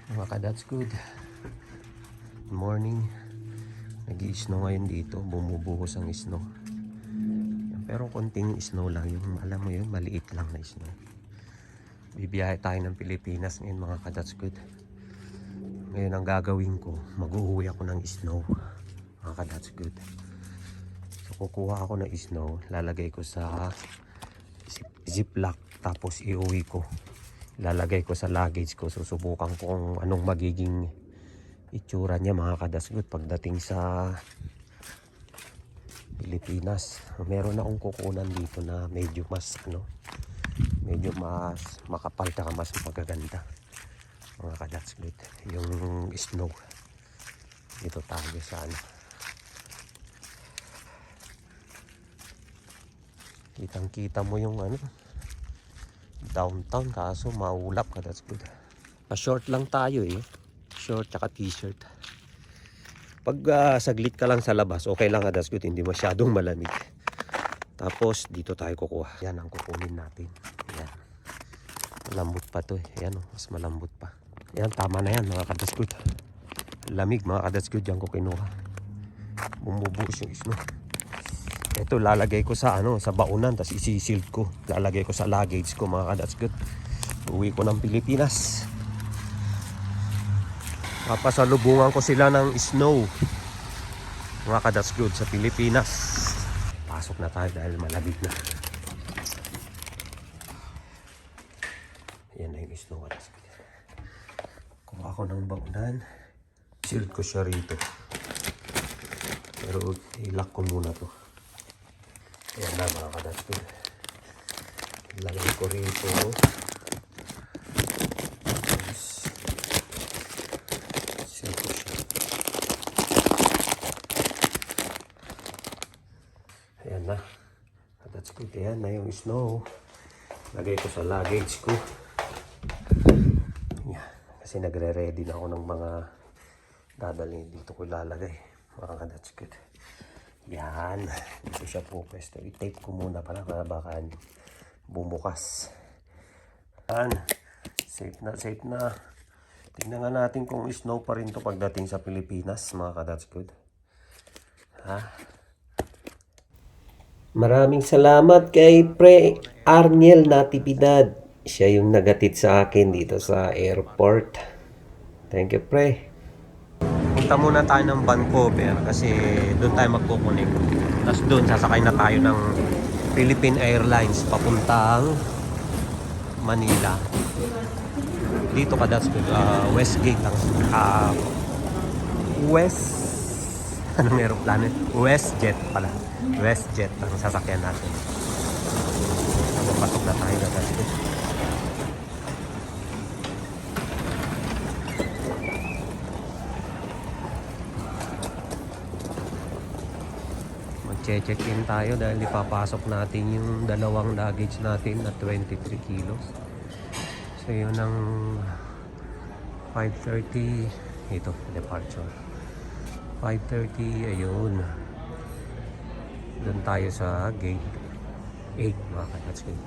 That's good. Good morning. Nag-i-snow ngayon dito. Bumubuhos ang snow. Pero konting snow lang. Yung alam mo yun, maliit lang na snow. Bibiyahe tayo ng Pilipinas ngayon mga ka-That's good. Ngayon ang gagawin ko, mag-uuwi ako ng snow. Mga ka-That's good. So kukuha ako ng snow. Lalagay ko sa ziplock. Tapos iuwi ko. Lalagay ko sa luggage ko. Susubukan ko kung anong magiging itsura niya mga ka-That's good pagdating sa Pilipinas. Meron akong kukunan dito na medyo mas medyo mas makapal at mas magaganda mga ka-That's good. Yung snow dito tayo sa kitang kita mo yung downtown, kaso maulap ka. That's good. Pa-short lang tayo short tsaka t-shirt. Pag saglit ka lang sa labas, okay lang ka. That's good, hindi masyadong malamig. Tapos dito tayo kukuha. Yan ang kukunin natin. Yan, malambot pa to Yan mas malambot pa. Yan, tama na yan mga ka-That's good. Lamig mga ka-That's good. Yan ko kinuha. Bumubuhos yung snow. Ito lalagay ko sa sa baunan, tapos isi-sealed ko. Lalagay ko sa luggage ko mga ka-That's good. Uwi ko ng Pilipinas. Papasalubungan ko sila ng snow mga ka-That's good sa Pilipinas. Pasok na tayo dahil malamig na. Yan na yung snow ka-That's good. Kuha ako ng baunan. Sealed ko siya rito. Pero i-lock ko muna to. Ayan na mga ka-That's good. Ilagay ko rito. Seal ko siya. Ayan na. That's good. Ayan na yung snow. Lagay ko sa luggage ko. Ayan. Kasi nagre-ready na ako ng mga dadalhin. Dito ko ilalagay. Mga ka-That's good. Yan, dito siya po pwesto. I-tape ko muna para baka bumukas. Yan, safe na. Tingnan nga natin kung snow pa rin to pagdating sa Pilipinas mga ka-That's good. Maraming salamat kay Pre Arniel Natividad. Siya yung nagatid sa akin dito sa airport. Thank you, Pre. Punta muna tayo ng Vancouver kasi doon tayo magkukunik. Tapos doon sasakay na tayo ng Philippine Airlines papuntang Manila. Dito ka That's good. Westgate ang anong aeroplano? WestJet pala. WestJet ang sasakyan natin. Pasok na tayo na That's good. Check-in tayo dahil ipapasok natin yung dalawang luggage natin na 23 kilos. So yun ang 5:30 ito, departure. 5:30, ayun. Doon tayo sa gate 8 mga ka-That's good.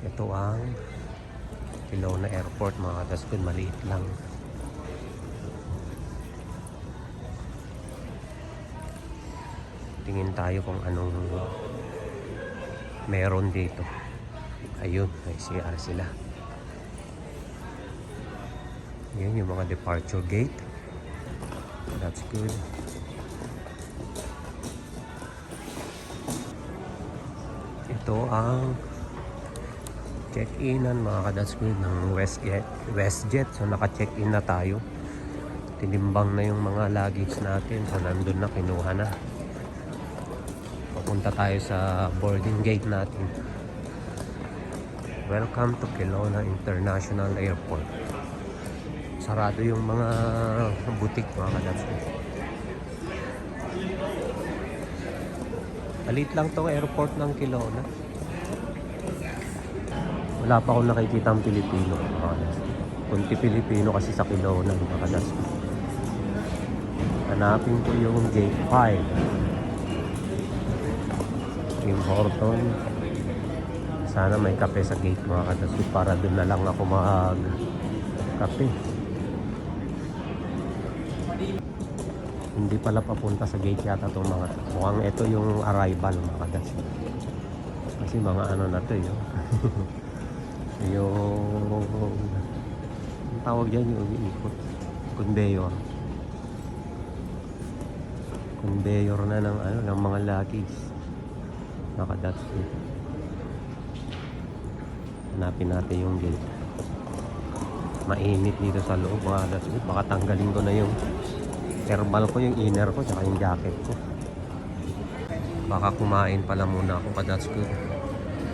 Ito ang Kelowna Airport mga ka-That's good, maliit lang. Tingin tayo kung anong meron dito. Ayun, may CR sila. Yan yung mga departure gate. That's good. Ito ang check-inan mga ka-That's good ng WestJet. So naka-check-in na tayo. Tinimbang na yung mga luggage natin. So nandun na, kinuha na. Punta tayo sa boarding gate natin. Welcome to Kelowna International Airport. Sarado yung mga butik mga ka-That's good. Maliit lang tong airport ng Kelowna. Wala pa akong nakikita ang Pilipino. Kunti Pilipino kasi sa Kelowna mga ka-That's good. Hanapin ko yung gate 5. Tim Horton. Sana may kape sa gate mga kadaswit para doon na lang ako mag-kape. Hindi pala papunta sa gate yata itong mga to. Mukhang ito yung arrival mga kadaswit. Kasi mga ano na to yun. Yung ang tawag dyan yung umiikot. Conveyor na ng ano ng mga luggage. Nakadaswit. Hanapin natin yung gate. Mainit dito sa loob mga kadaswit. Baka tanggalin ko na yung thermal ko, yung inner ko, tsaka yung jacket ko. Baka kumain pala muna ako kadaswit.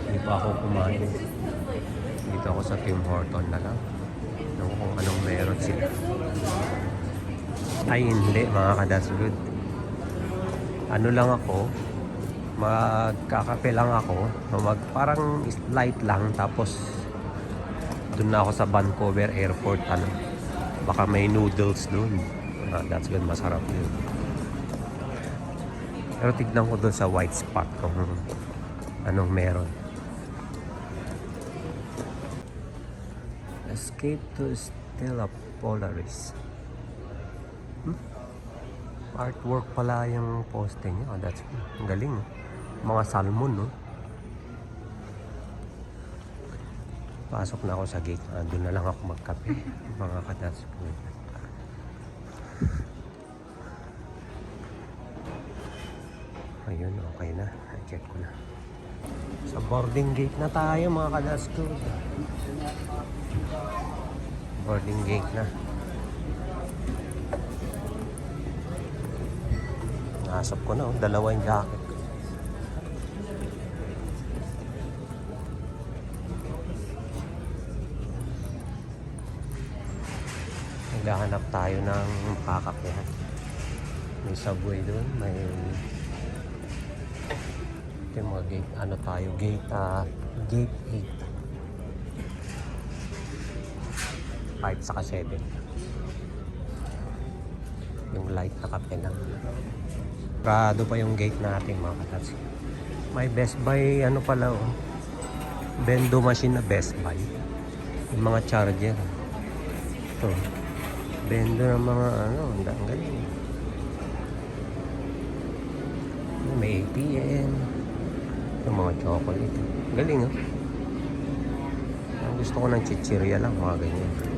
Hindi pa ako kumain. Dito ako sa Tim Horton na lang. Kung anong meron sila. Ay hindi mga kadaswit. Ano lang ako, magkakape lang ako, parang light lang, tapos dun na ako sa Vancouver Airport, ano, baka may noodles dun. That's good, masarap yun. Pero tignan ko dun sa white spot kung anong meron. Escape to Stella Polaris. Artwork pala yung poste niya. That's good. Ang galing. Mga salmon, no? Pasok na ako sa gate. Doon na lang ako magkape. Mga kadas po. Ayun, okay na. I-check ko na. Sa boarding gate na tayo, mga kadas ko. Boarding gate na. Nasap ko na, dalawa yung jacket ko. Naghahanap tayo ng makakapehan. May subway doon, may ito yung mga gate, ano tayo, gate 8. 5 saka 7. Yung light na kape lang. Prado pa yung gate natin mga katats. May Best Buy, ano pala oh. Bendo machine na Best Buy. Yung mga charger. Ito. Bendo ng mga ano, ang galing. May ATM. Yung mga chocolate. Galing oh. Ang gusto ko ng chichirya lang, mga ganyan.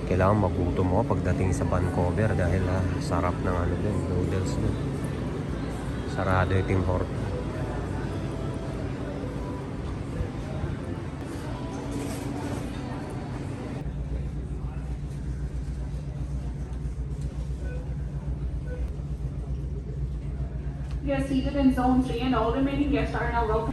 Kailangan magutom mo pagdating sa Vancouver dahil sarap ng ano dun, noodles dun. Sarado yung Tim Hortons. You are seated in zone 3 and all remaining guests are now welcome.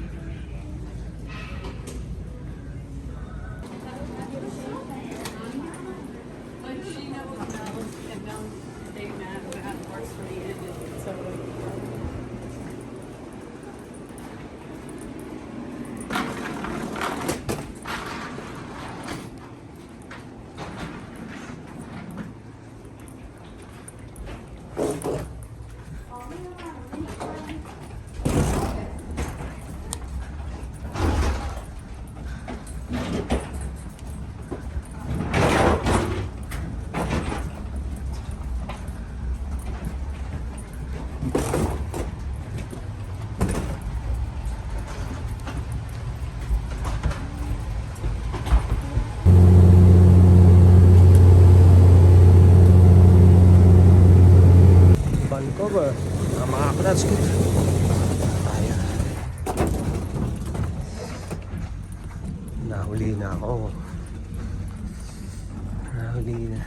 Vancouver. Mga katats ko. Tayo. Nahuli na ako. Nahuli na.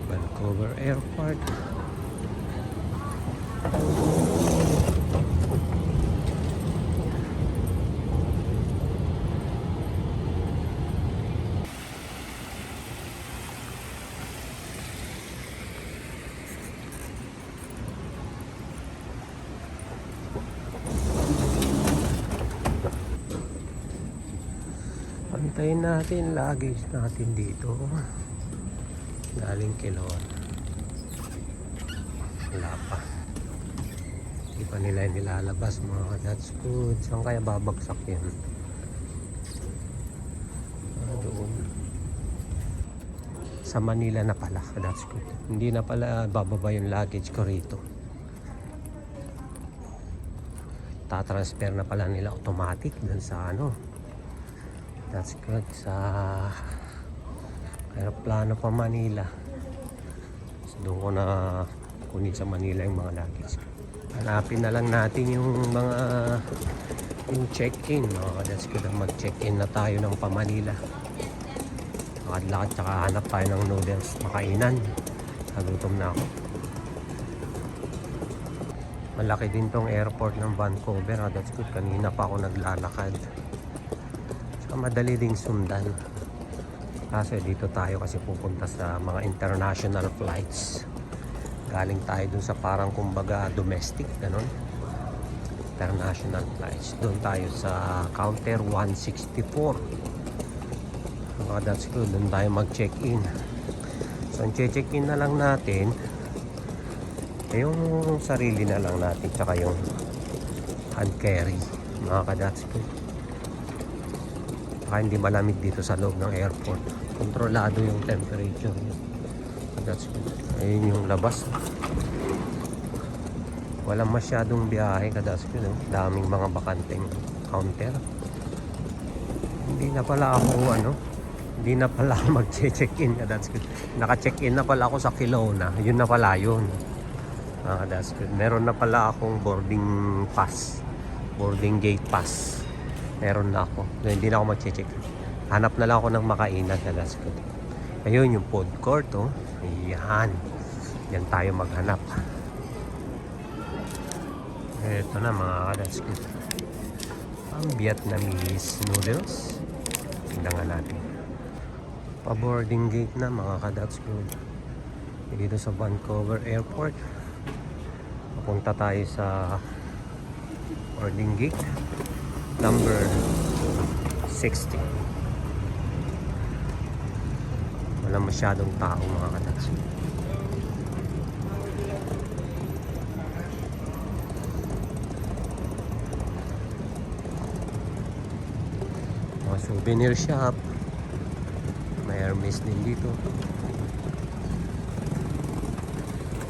Vancouver Airport. Dalhin natin luggage natin dito. Galing Kilon. Wala pa. Hindi pa nila nilalabas mga ka-Dutch food. Saan kaya babagsak yan? Doon. Sa Manila na pala ka-Dutch food. Hindi na pala bababa yung luggage ko rito. Tatransfer na pala nila automatic dun sa ano. That's good. Sa aeroplano pa Manila. So doon ko na kunin sa Manila yung mga luggage ko. Hanapin na lang natin yung mga yung check-in. That's good. Mag-check-in na tayo ng pa Manila. Lakad-lakad tsaka hanap tayo ng noodles makainan. Nagutom na ako. Malaki din tong airport ng Vancouver. That's good. Kanina pa ako naglalakad. Tsaka madali ding sundan. Kasi dito tayo kasi pupunta sa mga international flights. Galing tayo dun sa parang kumbaga domestic. Ganon. International flights. Doon tayo sa counter 164. That's good. Doon tayo mag-check-in. So, ang check-in na lang natin yung sarili na lang natin tsaka yung hand carry mga ka-Dutch food. Saka hindi malamig dito sa loob ng airport, kontrolado yung temperature. That's good. Ayun yung labas, walang masyadong biyahe ka-Dutch food. Daming mga bakanteng counter. Hindi na pala ako mag-check-in ka-Dutch food. Naka-check-in na pala ako sa Kelowna. Yun na pala yun. That's good. Meron na pala akong boarding gate pass. Meron na ako. So, hindi na ako mag-check. Hanap na lang ako ng makainan. That's good. Ayun yung food court. Oh. Ayan. Yan tayo maghanap. Ito na mga that's good. Ang Vietnamese noodles. Tingnan nga natin. Pa-boarding gate na mga ka-Dutch food. Dito sa Vancouver Airport. Punta tayo sa boarding gate number 60. Wala masyadong tao mga ka-Dutch. Mga souvenir shop. May Hermes din dito.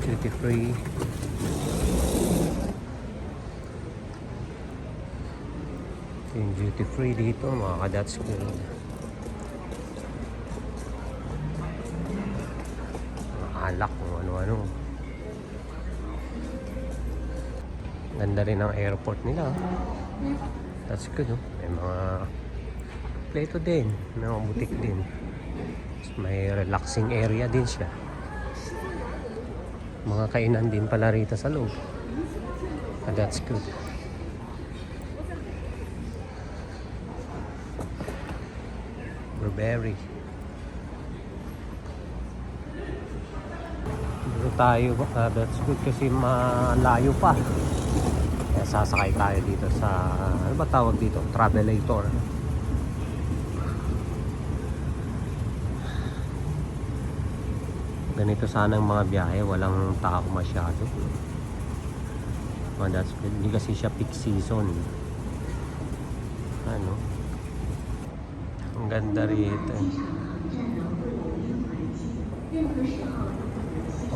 Duty free. Yung duty free dito mga ka-Dutch food. Mga alak kung ano-ano. Ganda rin ang airport nila. That's good. May mga plato din, may mga butik din. May relaxing area din siya. Mga kainan din pala rito sa loob. That's good. Burberry. Dito tayo ba? That's good kasi malayo pa. Kaya sasakay tayo dito sa ano ba tawag dito? Travelator. Ganito sana ang mga biyahe, walang tao masyado. That's good. Hindi kasi siya peak season. Ano? Ang ganda rito.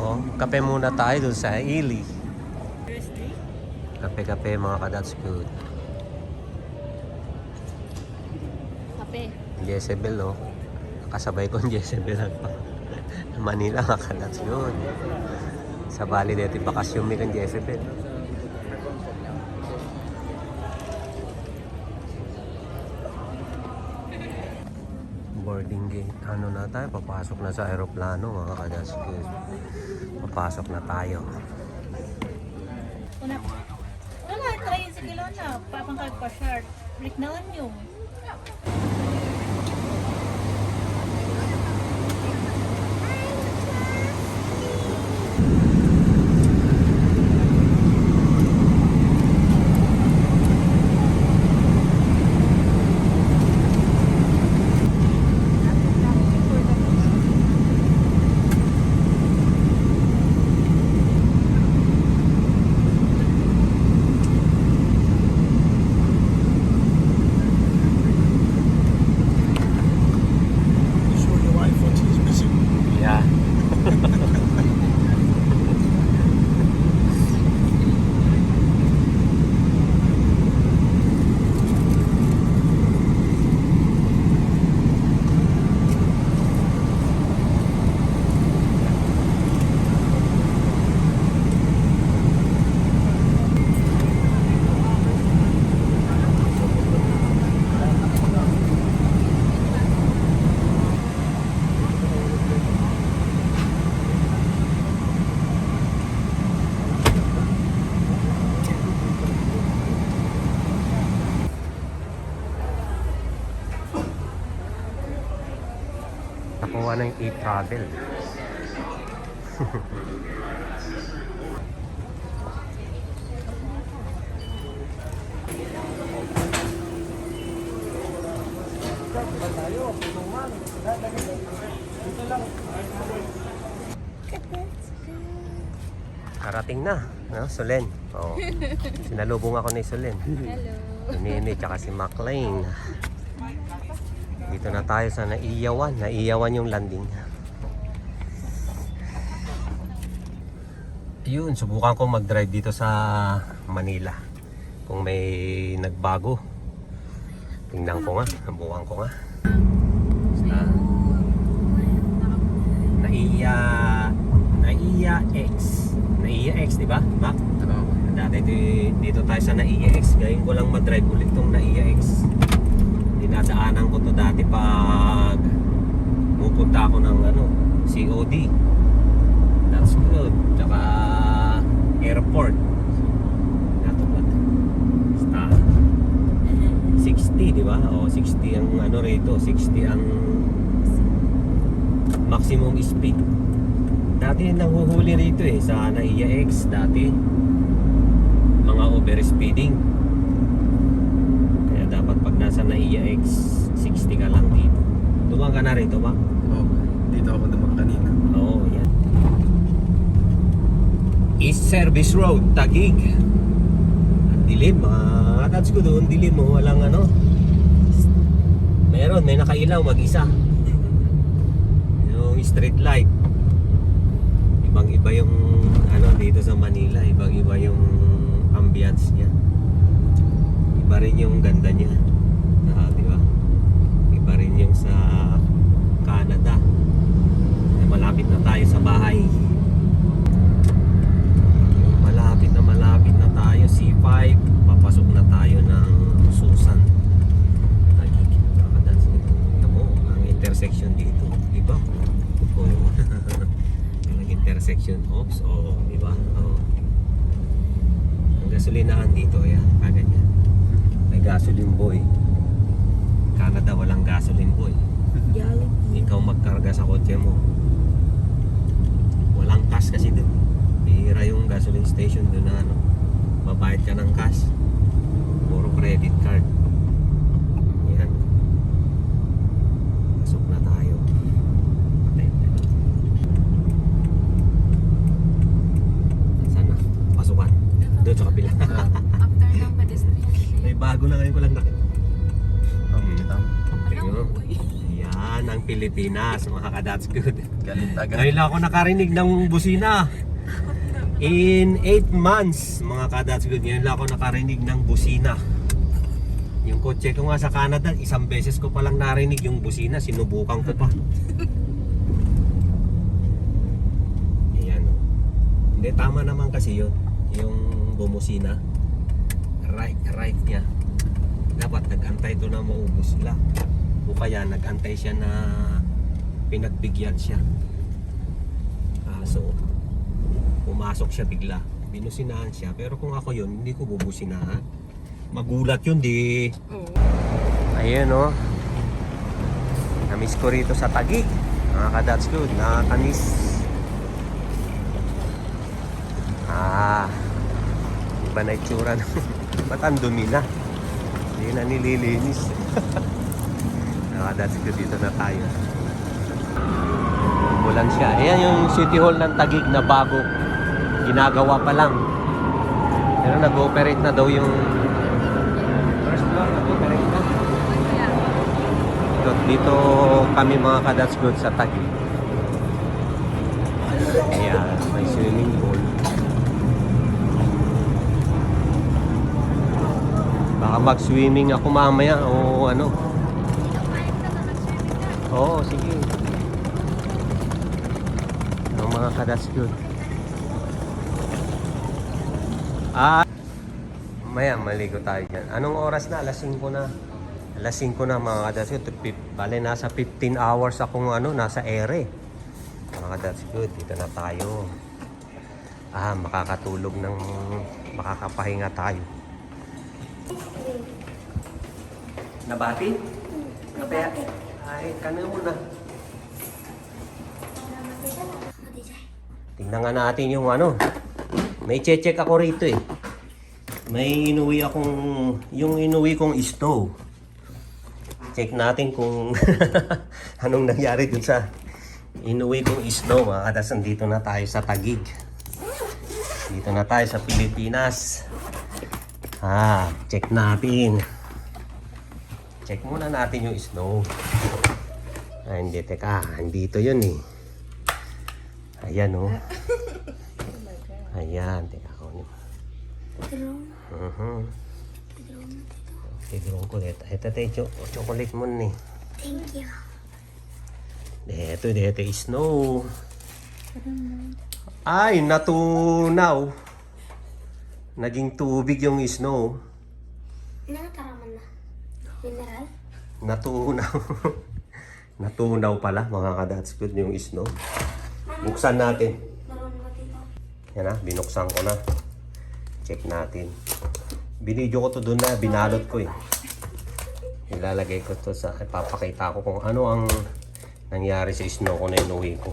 Oh, kape muna tayo doon sa Ili. Kape-kape mga ka-Dutch food. Kape. Jezebel oh. Kasabay ko ang Jezebel pa. Manila mga ka-Dutch food. Sa Bali dito bakasyon mi kang Jezebel. Boarding gate. Ano na tayo? Papasok na sa aeroplano mga ka-Dutch food. Papasok na tayo. Wala, try sa Kelowna. Papangkag pa shirt. Break na nyo. Gawa na yung e-travel. Karating na, no? Solen. Oh. Sinalubong ako ni Solen. Hello. Si Nene, tsaka si McLean. Dito na tayo sa Naiyawan. Naiyawan yung landing. Yun, subukan ko mag-drive dito sa Manila. Kung may nagbago. Tingnan ko nga, nabukan ko nga. Basta, Naiya X. Naiya X, di ba? Mac? Dati dito tayo sa Naiya X. Ngayon ko lang mag-drive ulit tong Naiya X. Dinadaanan ko to dati pag pupunta ako ng COD. That's good. Tsaka airport. Natupad. Basta 60, di ba? O 60 ang rito. 60 ang maximum speed. Dati nanghuhuli rito sa Naiya X dati. Mga overspeeding. Kaya dapat pag nasa Naiya X 60 ka lang dito. Dumang ka na rito ba? Oo, dito ako naman kanina. Oo, yan. East Service Road, Taguig. Ang dilim, that's good doon. Dilim mo, walang Meron, may nakailaw mag-isa. Yung street light. Ibang-iba yung dito sa Manila, ibang-iba yung ambience niya. Iba rin yung ganda niya. Di ba? Iba rin yung sa Canada. Malapit na tayo sa bahay. Malapit na tayo. C5. Papasok na tayo ng Susan. Ang intersection dito. Diba? Ang intersection. Oops. Diba? Ang gasolinahan dito. Yan. Ganyan. May gasoline boy. Canada walang gasoline boy. Ikaw magkarga sa kotse mo. Walang cash kasi dun. Bihira yung gasoline station dun na babayad ka ng cash. Puro credit card. Yan. Pasok na tayo. Saan na? Pasukan. Doon sa kabila. After ng pedestrian. May bago na ngayon ko lang nakita. Hello. Yan ang Pilipinas, mga ka-that's good. Galit agad. Ngayon lang ako nakarinig ng busina. In 8 months, mga ka-that's good, ngayon lang ako nakarinig ng busina. Yung kotse ko nga sa Canada, isang beses ko palang narinig yung busina, sinubukan ko pa. Ayan. Hindi, tama naman kasi yun. Yung bumusina, right niya. Dapat nag-antay to na maubos sila. O kaya nag-antay siya na pinagbigyan siya. So pumasok siya bigla, binusinahan siya. Pero kung ako yun, hindi ko bubusinahan. Magulat yun, di. Ayun namiss ko rito sa Taguig. Mga ka-that's good, nakakamiss. Iba na itsura na. Ba't ang dumi na? Hindi na nililinis. That's good, dito na tayo. Bulan siya. Ayan yung City Hall ng Taguig na bago. Ginagawa pa lang. Pero nag-ooperate na daw yung first floor, nag-ooperate na. Dito kami mga ka-that's good sa Taguig. Ayan, may swimming pool. Baka mag-swimming ako mamaya o Oo, sige. Ang mga ka-that's good. Maya, maligo tayo dyan. Anong oras na? Alas 5 na. Alas 5 na mga ka-that's good. Bale, nasa 15 hours akong nasa ere. Mga ka-that's good. Dito na tayo. Makakatulog ng makakapahinga tayo. Nabati? Kapaya? Ay, kanin muna. Tingnan nga natin yung ano. May check ako rito eh. May inuwi kong snow. Check natin kung anong nangyari dun sa inuwi kong snow, mga kadas. Dito na tayo sa Taguig. Dito na tayo sa Pilipinas. Check natin. Check muna natin yung snow. Hindi, teka. Andito yun eh. Ayan oh. Ayan, teka ko. Tidrong ko dito. Ito tayo, chocolate mo ni. Thank you. Dito snow. Ay, natunaw. Naging tubig yung snow. Nakataraman na. Mineral? Natunaw. Natunaw pala, mga kadats good yung snow. Buksan natin. Marunong ba dito? Yan na, binuksan ko na. Check natin. Binidyo ko to doon na, binalot ko eh. Ilalagay ko to sa, ipapakita ko kung ano ang nangyari sa snow ko na inuwi ko.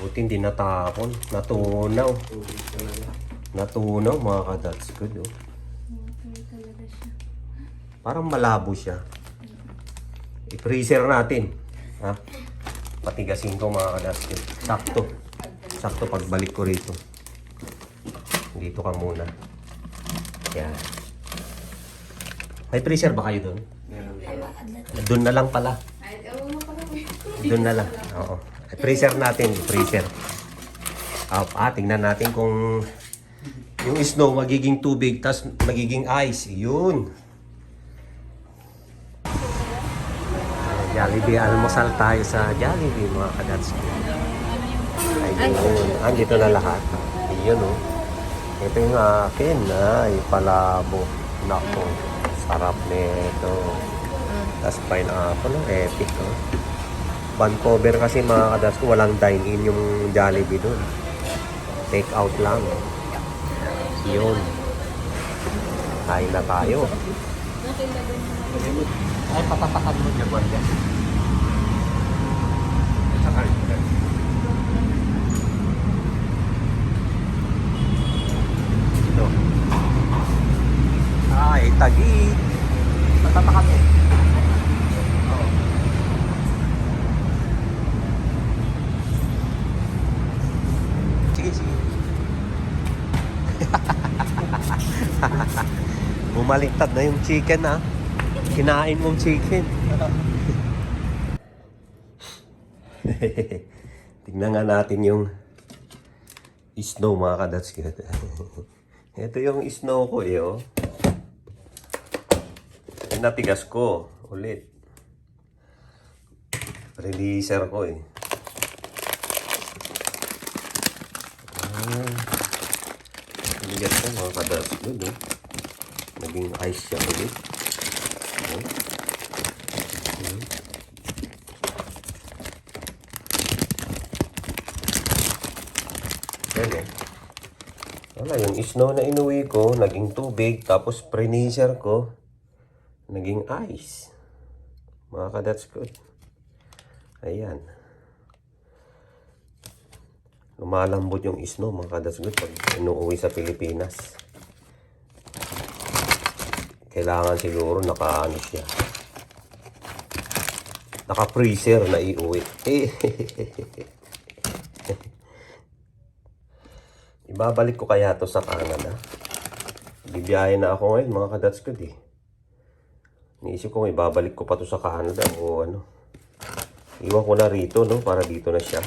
Buti hindi natapon. Natunaw. Natunaw mga kadats good oh. Parang malabo siya. I-freezer natin. Ha? Patigasin ko mga kadats good. Sakto. Sakto pagbalik ko rito. Dito ka muna. Yan. May freezer ba kayo doon? Doon na lang pala. Doon na lang. Oo. Freezer natin. Freezer. Tingnan natin kung yung snow magiging tubig tas magiging ice. Yun. Jollibee. Almusal tayo sa Jollibee mga kadats. Ayun. Andito na lahat. Ayun oh. Ito yung akin. Ay, palabo. Nako. Sarap nito. Tapos pineapple. Epic. Oh. Vancouver kasi mga kadas ko. Walang dine-in yung Jollibee dun. Take out lang. Yun. Kain na tayo. Ay, patatakan mo dyan. Wanda. Ito. Ay, Taguig. Patatakan mo. Sige. Bumaliktad na yung chicken ha. Kinain mong chicken. Tignan nga natin yung snow mga kadats. Ito yung snow ko eh oh. Natigas ko ulit. Releaser ko eh. Bigat ko mga kadats. Good eh. Naging ice siya ulit. Yan eh. Wala, yung snow na inuwi ko, naging tubig, tapos freezer ko, naging ice. Mga kadats good. Ayan. Lumalambot yung snow, mga kadats good, pag inuuwi sa Pilipinas. Kailangan siguro naka-ano siya. Naka-freezer na iuwi. Ibabalik ko kaya to sa Canada. Bibiyahe na ako ngayon mga kadats ko di. Niisip ko ibabalik ko pa to sa Canada o ano. Iwan ko na rito no para dito na siya.